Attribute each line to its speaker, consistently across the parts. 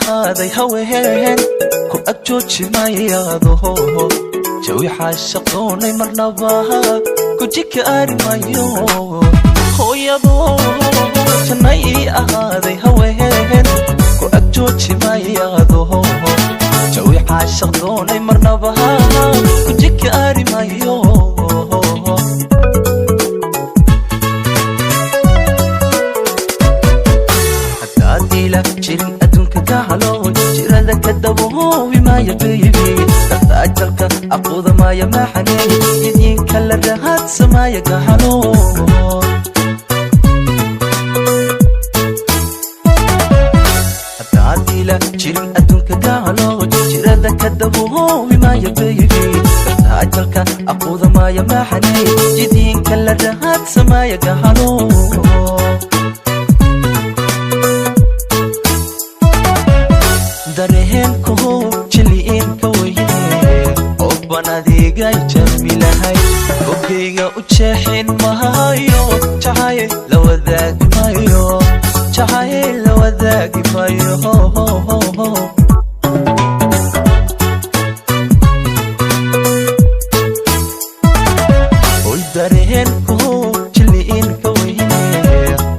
Speaker 1: هذا هوين كو أجوج ما ياضو جوي حاشقوني مرنباها كو جيك أرمايو هو ياضو جناي هذا هوين كو أجوج ما ياضو جوي حاشقوني مرنباها كو جيك أرمايو جيرين أدونك كهلو جيران كدبوه بما يبيبي أجلك أقوذ ما يمحني يدين كل الرهات سما يكهلو أتعديلا جيرين أدونك كهلو جيران كدبوه بما يبيبي أجلك أقوذ ما يمحني يدين كل الرهات سما يكهلو dareen ko jiliin ka weyne oo banadiga jamilahay ogeyga u jeexin maayo jahay la wadaag maayo jahay la wadaag maayo oy dareen ko jiliin ka weyne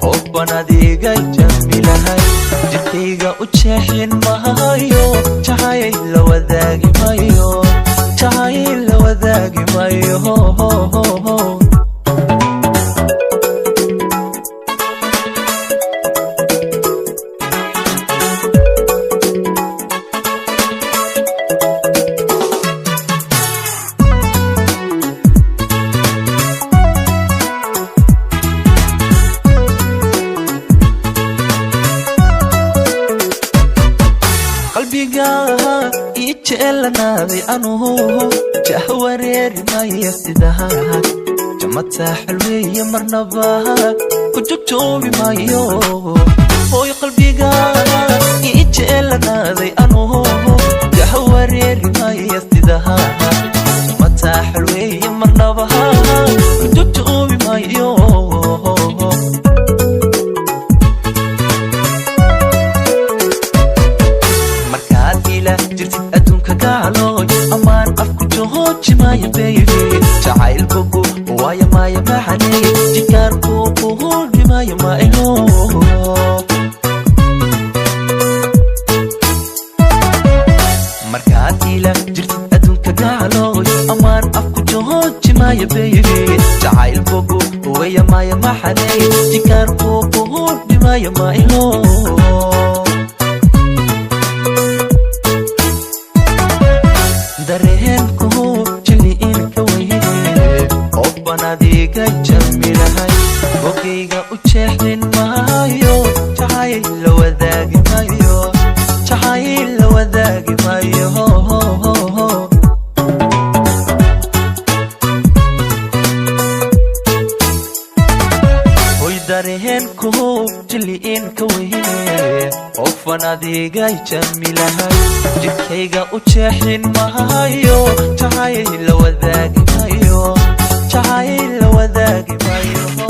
Speaker 1: oo banadiga jamilahay jirkeyga u jeexin maayo jahay la wadaag maayo jahay la wadaag maayo إيجلناذي أنو جهوريري ما يستدها جمتها حلوية مرنباها كجوجوبي ما يو هوي قلبي قال إيجلناذي أنو جهوريري ما يستدها جمتها حلوية مرنباها كجوجوبي ما يو jirtid adduunka gaalooy ammaan afku jahooji maayo baby jacaylkugu waayo maayo maxaney jikaarku kuhulbi maayo maayo markaad ila jirtid adduunka gaalooy ammaan afku jahooji maayo baby jacaylkugu waayo maayo maxaney jikaarku kuhulbi maayo maayo dareen ko jiliin ka weyne oo banadiga jamilahay ogeyga u jeexin maayo jahay la wadaag maayo jahay la wadaag maayo oy dareen ko jiliin ka weyne oo banadiga jamilahay jirkeyga u jeexin maayo jahay la wadaag maayo jahay la wadaag maayo